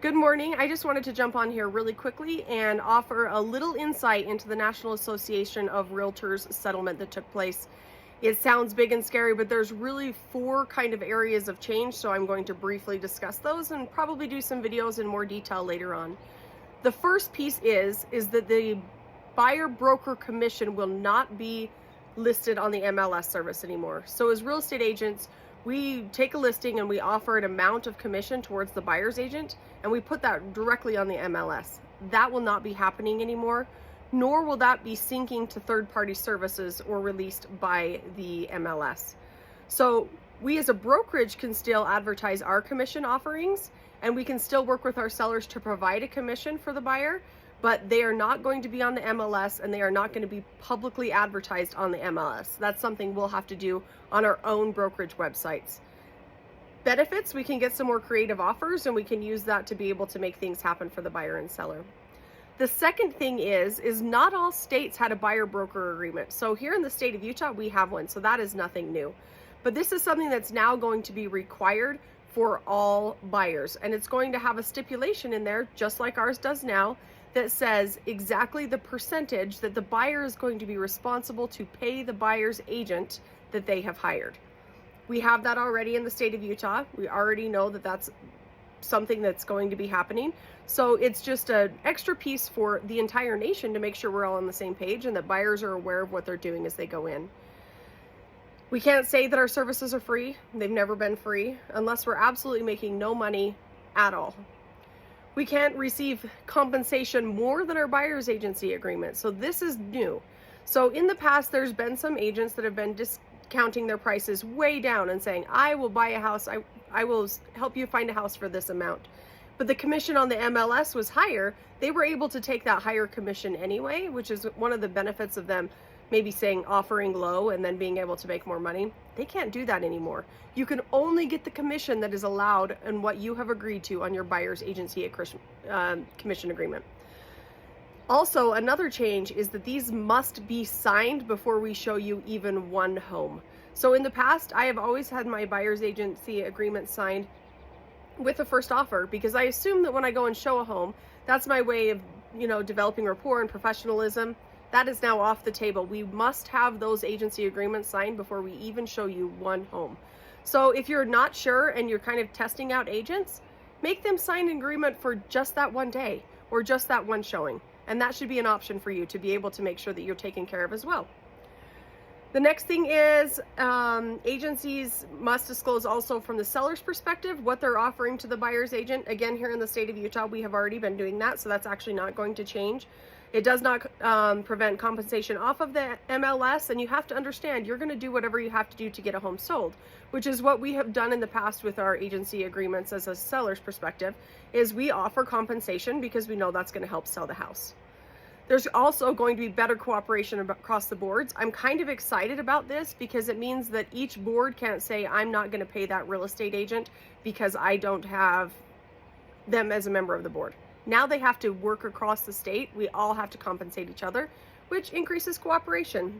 Good morning. I just wanted to jump on here really quickly and offer a little insight into the National Association of Realtors settlement that took place. It sounds big and scary, but there's really four kind of areas of change, so I'm going to briefly discuss those and probably do some videos in more detail later on. The first piece is that the buyer broker commission will not be listed on the MLS service anymore. So as real estate agents, we take a listing and we offer an amount of commission towards the buyer's agent, and we put that directly on the MLS. That will not be happening anymore, nor will that be syncing to third-party services or released by the MLS. So we as a brokerage can still advertise our commission offerings, and we can still work with our sellers to provide a commission for the buyer, but they are not going to be on the MLS and they are not going to be publicly advertised on the MLS. That's something we'll have to do on our own brokerage websites. Benefits, we can get some more creative offers and we can use that to be able to make things happen for the buyer and seller. The second thing is not all states had a buyer broker agreement. So here in the state of Utah, we have one, so that is nothing new. But this is something that's now going to be required for all buyers, and it's going to have a stipulation in there, just like ours does now, that says exactly the percentage that the buyer is going to be responsible to pay the buyer's agent that they have hired. We have that already in the state of Utah. We already know that that's something that's going to be happening. So it's just an extra piece for the entire nation to make sure we're all on the same page and that buyers are aware of what they're doing as they go in. We can't say that our services are free. They've never been free unless we're absolutely making no money at all. We can't receive compensation more than our buyer's agency agreement. So this is new. So in the past, there's been some agents that have been discounting their prices way down and saying, I will buy a house. I will help you find a house for this amount. But the commission on the MLS was higher. They were able to take that higher commission anyway, which is one of the benefits of them maybe saying offering low and then being able to make more money. They can't do that anymore. You can only get the commission that is allowed and what you have agreed to on your buyer's agency commission agreement. Also, another change is that these must be signed before we show you even one home. So in the past, I have always had my buyer's agency agreement signed with a first offer because I assume that when I go and show a home, that's my way of, developing rapport and professionalism. That is now off the table. We must have those agency agreements signed before we even show you one home. So if you're not sure and you're kind of testing out agents, make them sign an agreement for just that one day or just that one showing. And that should be an option for you to be able to make sure that you're taken care of as well. The next thing is agencies must disclose also from the seller's perspective what they're offering to the buyer's agent. Again, here in the state of Utah, we have already been doing that, so that's actually not going to change. It does not prevent compensation off of the MLS, and you have to understand you're going to do whatever you have to do to get a home sold, which is what we have done in the past with our agency agreements as a seller's perspective, is we offer compensation because we know that's going to help sell the house. There's also going to be better cooperation across the boards. I'm kind of excited about this because it means that each board can't say, I'm not going to pay that real estate agent because I don't have them as a member of the board. Now they have to work across the state. We all have to compensate each other, which increases cooperation.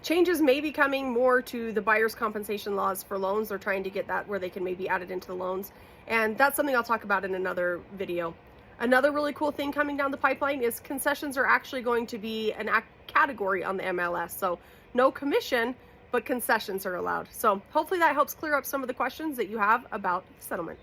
Changes may be coming more to the buyer's compensation laws for loans. They're trying to get that where they can maybe add it into the loans. And that's something I'll talk about in another video. Another really cool thing coming down the pipeline is concessions are actually going to be an category on the MLS. So no commission, but concessions are allowed. So hopefully that helps clear up some of the questions that you have about the settlement.